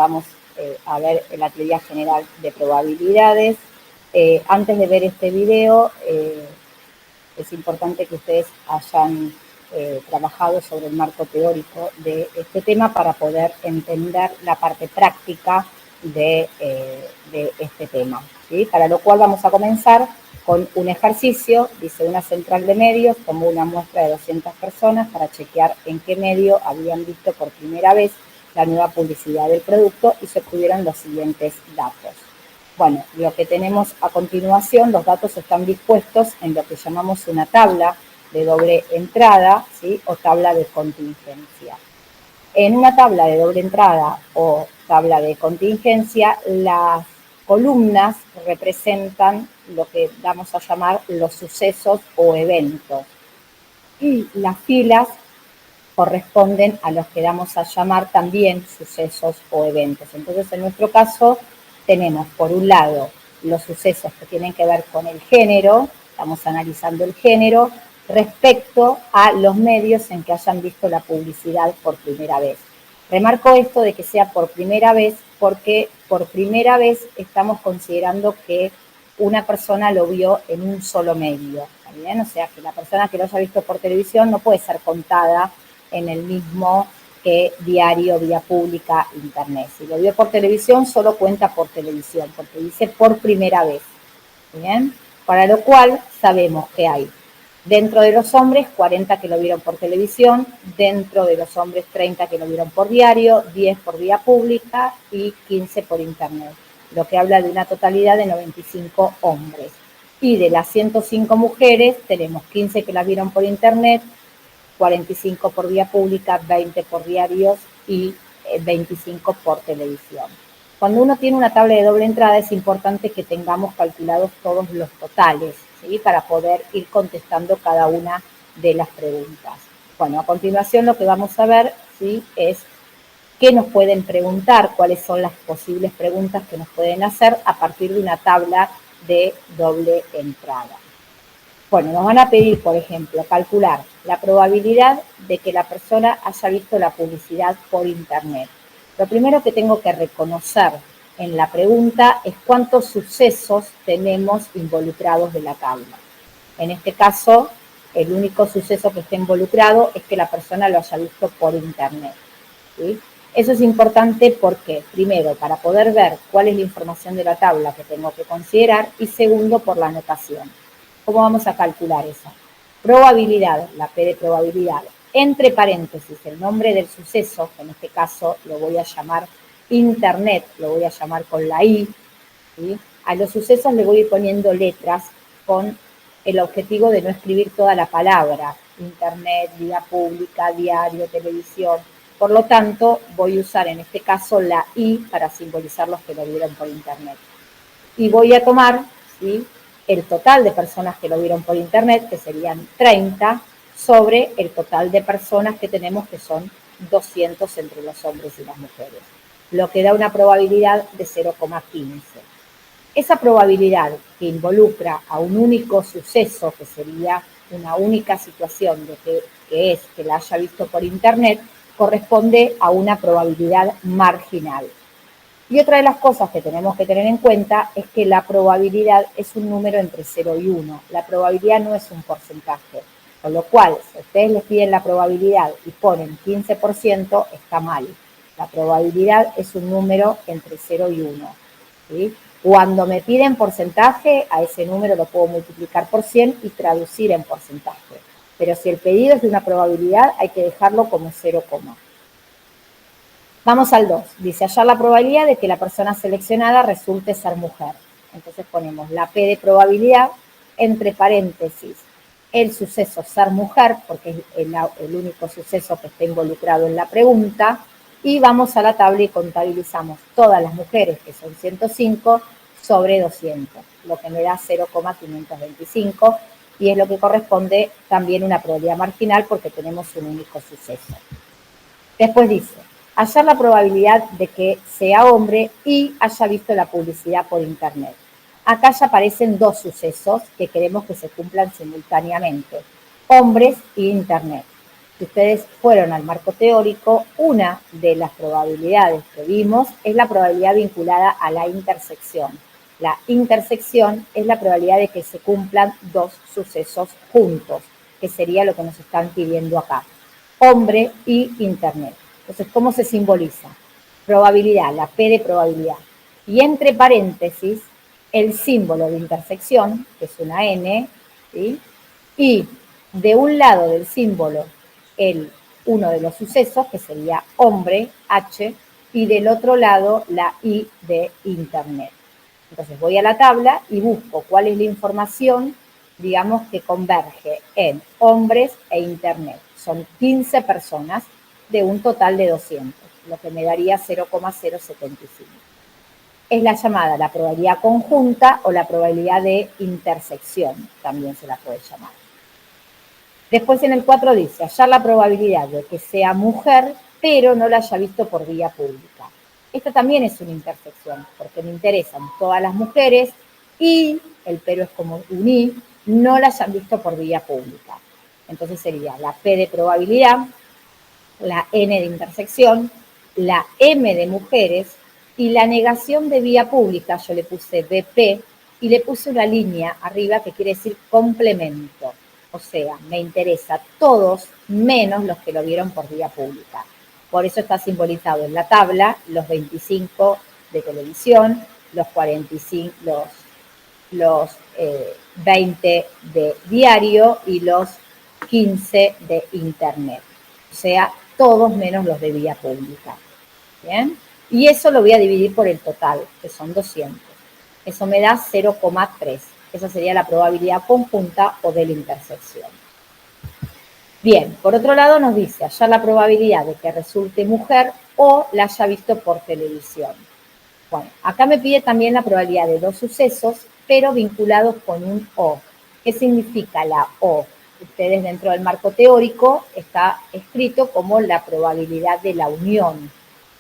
vamos a ver la teoría general de probabilidades. Antes de ver este video, es importante que ustedes hayan trabajado sobre el marco teórico de este tema para poder entender la parte práctica de este tema, ¿sí? Para lo cual vamos a comenzar con un ejercicio. Dice: una central de medios tomó una muestra de 200 personas para chequear en qué medio habían visto por primera vez la nueva publicidad del producto y se obtuvieron los siguientes datos. Bueno, lo que tenemos a continuación, los datos están dispuestos en lo que llamamos una tabla de doble entrada, ¿sí? O tabla de contingencia. En una tabla de doble entrada o tabla de contingencia, las columnas representan lo que vamos a llamar los sucesos o eventos. Y las filas corresponden a los que vamos a llamar también sucesos o eventos. Entonces, en nuestro caso, tenemos por un lado los sucesos que tienen que ver con el género, estamos analizando el género respecto a los medios en que hayan visto la publicidad por primera vez. Remarco esto de que sea por primera vez porque por primera vez estamos considerando que una persona lo vio en un solo medio, ¿está bien? O sea, que la persona que lo haya visto por televisión no puede ser contada en el mismo que diario, vía pública, internet. Si lo vio por televisión, solo cuenta por televisión, porque dice por primera vez. ¿Bien? Para lo cual sabemos que hay dentro de los hombres 40 que lo vieron por televisión, dentro de los hombres 30 que lo vieron por diario, 10 por vía pública y 15 por internet, lo que habla de una totalidad de 95 hombres. Y de las 105 mujeres tenemos 15 que las vieron por internet, 45 por vía pública, 20 por diarios y 25 por televisión. Cuando uno tiene una tabla de doble entrada es importante que tengamos calculados todos los totales, ¿sí? Para poder ir contestando cada una de las preguntas. Bueno, a continuación lo que vamos a ver, ¿sí? Es qué nos pueden preguntar, cuáles son las posibles preguntas que nos pueden hacer a partir de una tabla de doble entrada. Bueno, nos van a pedir, por ejemplo, calcular la probabilidad de que la persona haya visto la publicidad por internet. Lo primero que tengo que reconocer en la pregunta es cuántos sucesos tenemos involucrados de la tabla. En este caso, el único suceso que esté involucrado es que la persona lo haya visto por internet, ¿sí? Eso es importante porque, primero, para poder ver cuál es la información de la tabla que tengo que considerar, y segundo, por la anotación. ¿Cómo vamos a calcular eso? Probabilidad, la P de probabilidad, entre paréntesis, el nombre del suceso, que en este caso lo voy a llamar internet, lo voy a llamar con la I, ¿sí? A los sucesos le voy a ir poniendo letras con el objetivo de no escribir toda la palabra, internet, vía pública, diario, televisión. Por lo tanto, voy a usar en este caso la I para simbolizar los que lo vieron por internet. Y voy a tomar, ¿sí?, el total de personas que lo vieron por internet, que serían 30, sobre el total de personas que tenemos, que son 200 entre los hombres y las mujeres, lo que da una probabilidad de 0,15. Esa probabilidad que involucra a un único suceso, que sería una única situación de que es que la haya visto por internet, corresponde a una probabilidad marginal. Y otra de las cosas que tenemos que tener en cuenta es que la probabilidad es un número entre 0 y 1. La probabilidad no es un porcentaje. Con lo cual, si ustedes les piden la probabilidad y ponen 15%, está mal. La probabilidad es un número entre 0 y 1. ¿Sí? Cuando me piden porcentaje, a ese número lo puedo multiplicar por 100 y traducir en porcentaje. Pero si el pedido es de una probabilidad, hay que dejarlo como 0, Vamos al 2. Dice: hallar la probabilidad de que la persona seleccionada resulte ser mujer. Entonces ponemos la P de probabilidad, entre paréntesis, el suceso ser mujer, porque es el único suceso que está involucrado en la pregunta, y vamos a la tabla y contabilizamos todas las mujeres, que son 105, sobre 200, lo que me da 0,525, y es lo que corresponde también a una probabilidad marginal porque tenemos un único suceso. Después dice: hallar la probabilidad de que sea hombre y haya visto la publicidad por internet. Acá ya aparecen dos sucesos que queremos que se cumplan simultáneamente: hombres y internet. Si ustedes fueron al marco teórico, una de las probabilidades que vimos es la probabilidad vinculada a la intersección. La intersección es la probabilidad de que se cumplan dos sucesos juntos, que sería lo que nos están pidiendo acá, hombre y internet. Entonces, ¿cómo se simboliza? Probabilidad, la P de probabilidad. Y entre paréntesis, el símbolo de intersección, que es una N, ¿sí? Y de un lado del símbolo, uno de los sucesos, que sería hombre, H, y del otro lado la I de internet. Entonces voy a la tabla y busco cuál es la información, digamos, que converge en hombres e internet. Son 15 personas de un total de 200, lo que me daría 0,075. Es la llamada la probabilidad conjunta o la probabilidad de intersección, también se la puede llamar. Después en el 4 dice, hallar la probabilidad de que sea mujer, pero no la haya visto por vía pública. Esta también es una intersección, porque me interesan todas las mujeres y, el pero es como un i, no la hayan visto por vía pública. Entonces sería la P de probabilidad, la N de intersección, la M de mujeres y la negación de vía pública, yo le puse BP y le puse una línea arriba que quiere decir complemento. O sea, me interesa todos menos los que lo vieron por vía pública. Por eso está simbolizado en la tabla los 25 de televisión, los 45, los 20 de diario y los 15 de internet. O sea, todos menos los de vía pública. ¿Bien? Y eso lo voy a dividir por el total, que son 200. Eso me da 0,3. Esa sería la probabilidad conjunta o de la intersección. Bien, por otro lado nos dice hallar la probabilidad de que resulte mujer o la haya visto por televisión. Bueno, acá me pide también la probabilidad de dos sucesos, pero vinculados con un O. ¿Qué significa la O? Ustedes dentro del marco teórico está escrito como la probabilidad de la unión.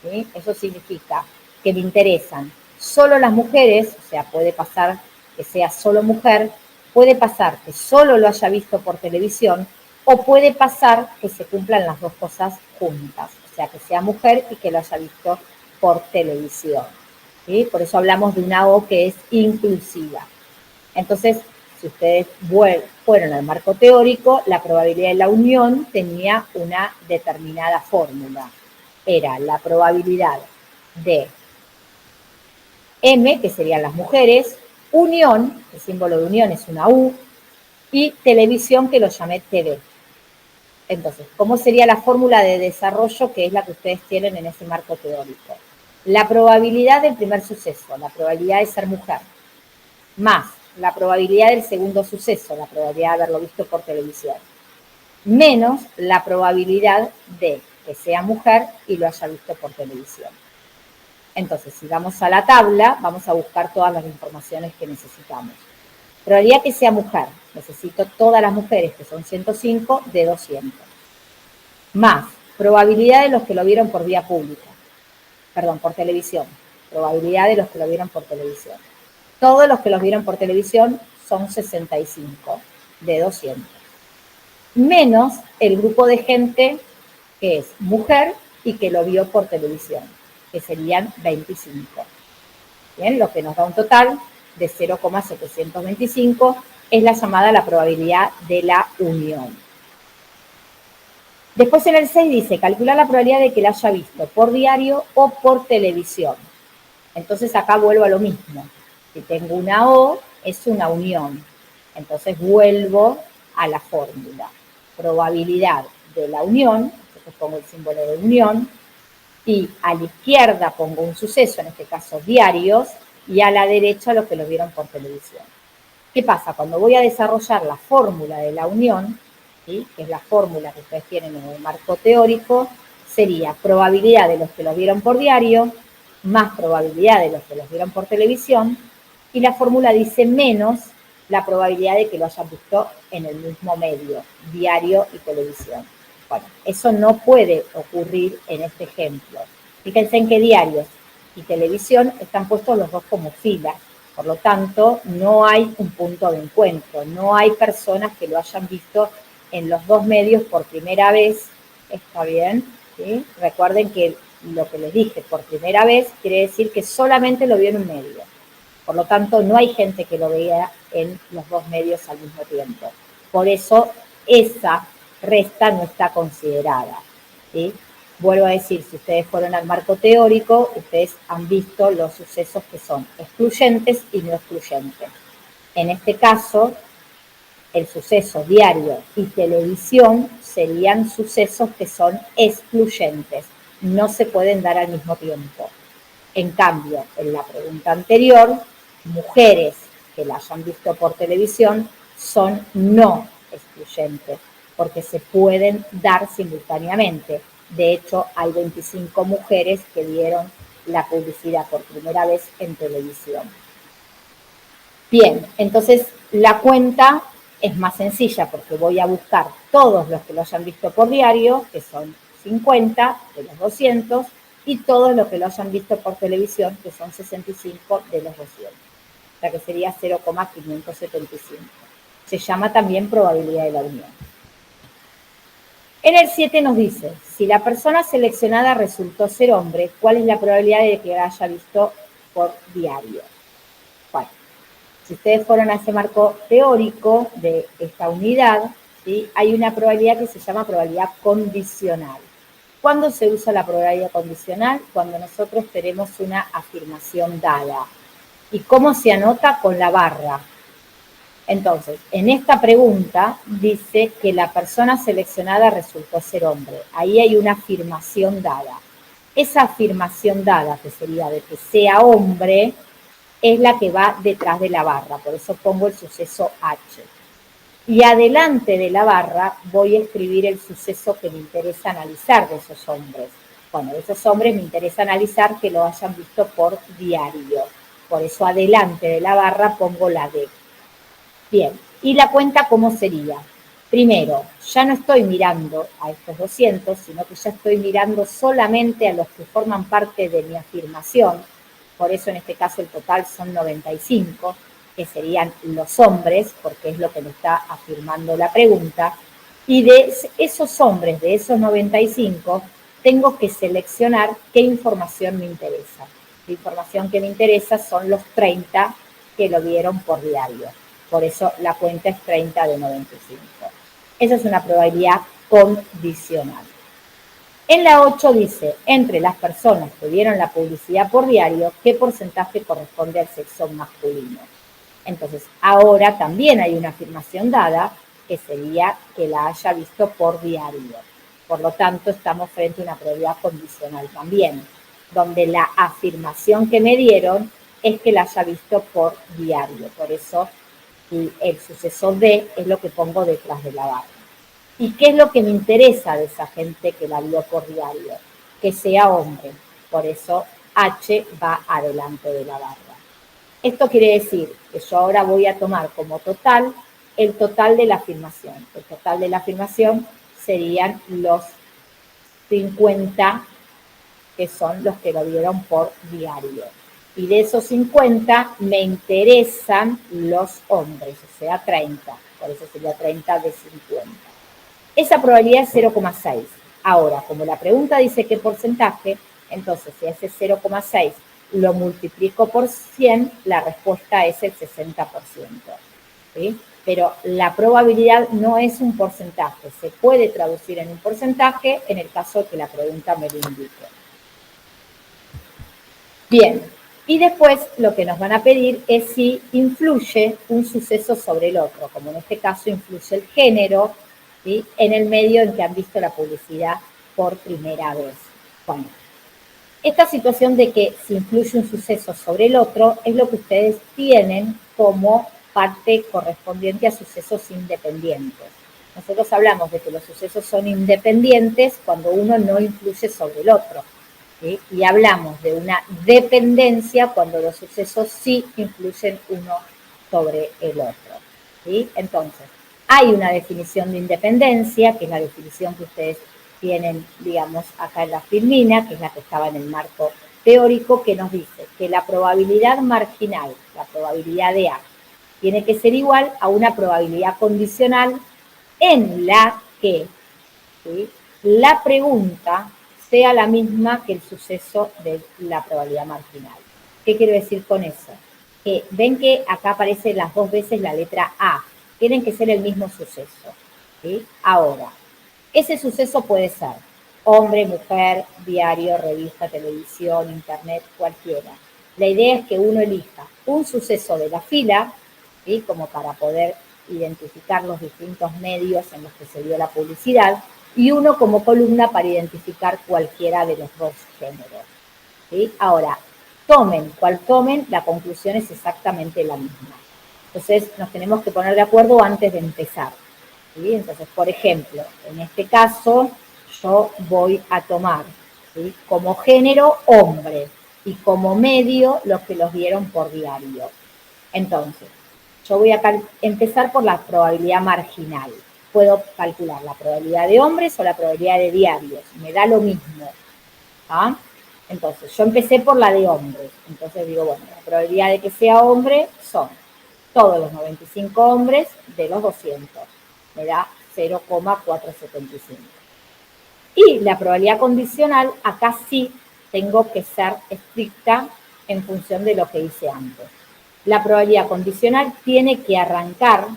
¿Sí? Eso significa que me interesan solo las mujeres, o sea, puede pasar que sea solo mujer, puede pasar que solo lo haya visto por televisión, o puede pasar que se cumplan las dos cosas juntas, o sea, que sea mujer y que lo haya visto por televisión. ¿Sí? Por eso hablamos de una O que es inclusiva. Entonces, si ustedes fueron al marco teórico, la probabilidad de la unión tenía una determinada fórmula. Era la probabilidad de M, que serían las mujeres, unión, el símbolo de unión es una U, y televisión, que lo llamé TV. Entonces, ¿cómo sería la fórmula de desarrollo que es la que ustedes tienen en ese marco teórico? La probabilidad del primer suceso, la probabilidad de ser mujer, más la probabilidad del segundo suceso, la probabilidad de haberlo visto por televisión, menos la probabilidad de que sea mujer y lo haya visto por televisión. Entonces, si vamos a la tabla, vamos a buscar todas las informaciones que necesitamos. Probabilidad que sea mujer, necesito todas las mujeres, que son 105, de 200. Más probabilidad de los que lo vieron por vía pública, perdón, por televisión. Probabilidad de los que lo vieron por televisión. Todos los que los vieron por televisión son 65, de 200. Menos el grupo de gente que es mujer y que lo vio por televisión, que serían 25. Bien, lo que nos da un total de 0,725 es la llamada la probabilidad de la unión. Después en el 6 dice, calcular la probabilidad de que la haya visto por diario o por televisión. Entonces acá vuelvo a lo mismo. Si tengo una O, es una unión. Entonces vuelvo a la fórmula. Probabilidad de la unión, entonces pongo el símbolo de unión, y a la izquierda pongo un suceso, en este caso diarios, y a la derecha los que lo vieron por televisión. ¿Qué pasa? Cuando voy a desarrollar la fórmula de la unión, ¿sí? Que es la fórmula que ustedes tienen en el marco teórico, sería probabilidad de los que lo vieron por diario, más probabilidad de los que los vieron por televisión, y la fórmula dice menos la probabilidad de que lo hayan visto en el mismo medio, diario y televisión. Bueno, eso no puede ocurrir en este ejemplo. Fíjense en que diarios y televisión están puestos los dos como fila. Por lo tanto, no hay un punto de encuentro, no hay personas que lo hayan visto en los dos medios por primera vez, está bien, ¿sí? Recuerden que lo que les dije, por primera vez, quiere decir que solamente lo vio en un medio. Por lo tanto, no hay gente que lo vea en los dos medios al mismo tiempo. Por eso, esa resta no está considerada, ¿sí? Vuelvo a decir, si ustedes fueron al marco teórico, ustedes han visto los sucesos que son excluyentes y no excluyentes. En este caso, el suceso diario y televisión serían sucesos que son excluyentes, no se pueden dar al mismo tiempo. En cambio, en la pregunta anterior, mujeres que la hayan visto por televisión son no excluyentes, porque se pueden dar simultáneamente. De hecho, hay 25 mujeres que vieron la publicidad por primera vez en televisión. Bien, entonces la cuenta es más sencilla porque voy a buscar todos los que lo hayan visto por diario, que son 50 de los 200, y todos los que lo hayan visto por televisión, que son 65 de los 200. O sea que sería 0,575. Se llama también probabilidad de la unión. En el 7 nos dice, si la persona seleccionada resultó ser hombre, ¿cuál es la probabilidad de que la haya visto por diario? Bueno, si ustedes fueron a ese marco teórico de esta unidad, ¿sí? Hay una probabilidad que se llama probabilidad condicional. ¿Cuándo se usa la probabilidad condicional? Cuando nosotros tenemos una afirmación dada. ¿Y cómo se anota? Con la barra. Entonces, en esta pregunta dice que la persona seleccionada resultó ser hombre. Ahí hay una afirmación dada. Esa afirmación dada, que sería de que sea hombre, es la que va detrás de la barra. Por eso pongo el suceso H. Y adelante de la barra voy a escribir el suceso que me interesa analizar de esos hombres. Bueno, de esos hombres me interesa analizar que lo hayan visto por diario. Por eso adelante de la barra pongo la D. Bien, ¿y la cuenta cómo sería? Primero, ya no estoy mirando a estos 200, sino que ya estoy mirando solamente a los que forman parte de mi afirmación. Por eso en este caso el total son 95, que serían los hombres, porque es lo que me está afirmando la pregunta. Y de esos hombres, de esos 95, tengo que seleccionar qué información me interesa. La información que me interesa son los 30 que lo vieron por diario. Por eso la cuenta es 30 de 95. Esa es una probabilidad condicional. En la 8 dice, entre las personas que vieron la publicidad por diario, ¿qué porcentaje corresponde al sexo masculino? Entonces, ahora también hay una afirmación dada, que sería que la haya visto por diario. Por lo tanto, estamos frente a una probabilidad condicional también, donde la afirmación que me dieron es que la haya visto por diario. Por eso, el sucesor D es lo que pongo detrás de la barra. ¿Y qué es lo que me interesa de esa gente que la vio por diario? Que sea hombre. Por eso H va adelante de la barra. Esto quiere decir que yo ahora voy a tomar como total el total de la afirmación. El total de la afirmación serían los 50 que son los que lo vieron por diario. Y de esos 50 me interesan los hombres, o sea, 30. Por eso sería 30 de 50. Esa probabilidad es 0,6. Ahora, como la pregunta dice qué porcentaje, entonces si ese 0,6 lo multiplico por 100, la respuesta es el 60%. ¿Sí? Pero la probabilidad no es un porcentaje. Se puede traducir en un porcentaje en el caso de que la pregunta me lo indique. Bien, y después lo que nos van a pedir es si influye un suceso sobre el otro, como en este caso influye el género, ¿sí? En el medio en que han visto la publicidad por primera vez. Bueno, esta situación de que si influye un suceso sobre el otro es lo que ustedes tienen como parte correspondiente a sucesos independientes. Nosotros hablamos de que los sucesos son independientes cuando uno no influye sobre el otro. ¿Sí? Y hablamos de una dependencia cuando los sucesos sí influyen uno sobre el otro. ¿Sí? Entonces, hay una definición de independencia, que es la definición que ustedes tienen, digamos, acá en la filmina, que es la que estaba en el marco teórico, que nos dice que la probabilidad marginal, la probabilidad de A, tiene que ser igual a una probabilidad condicional en la que, ¿sí?, la pregunta sea la misma que el suceso de la probabilidad marginal. ¿Qué quiero decir con eso? Que ven que acá aparece las dos veces la letra A. Tienen que ser el mismo suceso, ¿sí? Ahora, ese suceso puede ser hombre, mujer, diario, revista, televisión, internet, cualquiera. La idea es que uno elija un suceso de la fila, ¿sí?, como para poder identificar los distintos medios en los que se dio la publicidad, y uno como columna para identificar cualquiera de los dos géneros, ¿sí? Ahora, tomen cual tomen, la conclusión es exactamente la misma. Entonces, nos tenemos que poner de acuerdo antes de empezar, ¿sí? Entonces, por ejemplo, en este caso, yo voy a tomar, ¿sí?, como género hombre y como medio los que los dieron por diario. Entonces, yo voy a empezar por la probabilidad marginal. Puedo calcular la probabilidad de hombres o la probabilidad de diarios, me da lo mismo, ¿ah? Entonces, yo empecé por la de hombres. Entonces digo, bueno, la probabilidad de que sea hombre son todos los 95 hombres de los 200. Me da 0,475. Y la probabilidad condicional, acá sí tengo que ser estricta en función de lo que hice antes. La probabilidad condicional tiene que arrancar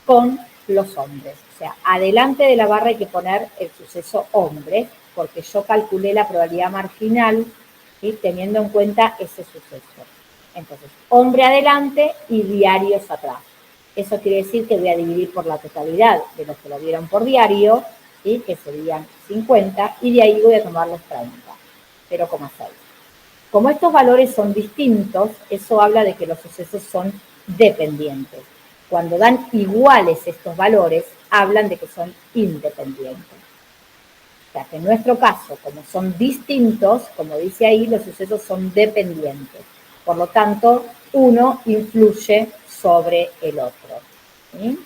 con los hombres. O sea, adelante de la barra hay que poner el suceso hombre, porque yo calculé la probabilidad marginal, ¿sí?, teniendo en cuenta ese suceso. Entonces, hombre adelante y diarios atrás. Eso quiere decir que voy a dividir por la totalidad de los que lo vieron por diario, ¿sí?, que serían 50, y de ahí voy a tomar los 30, 0,6. Como estos valores son distintos, eso habla de que los sucesos son dependientes. Cuando dan iguales estos valores, hablan de que son independientes. O sea, que en nuestro caso, como son distintos, como dice ahí, los sucesos son dependientes. Por lo tanto, uno influye sobre el otro, ¿sí?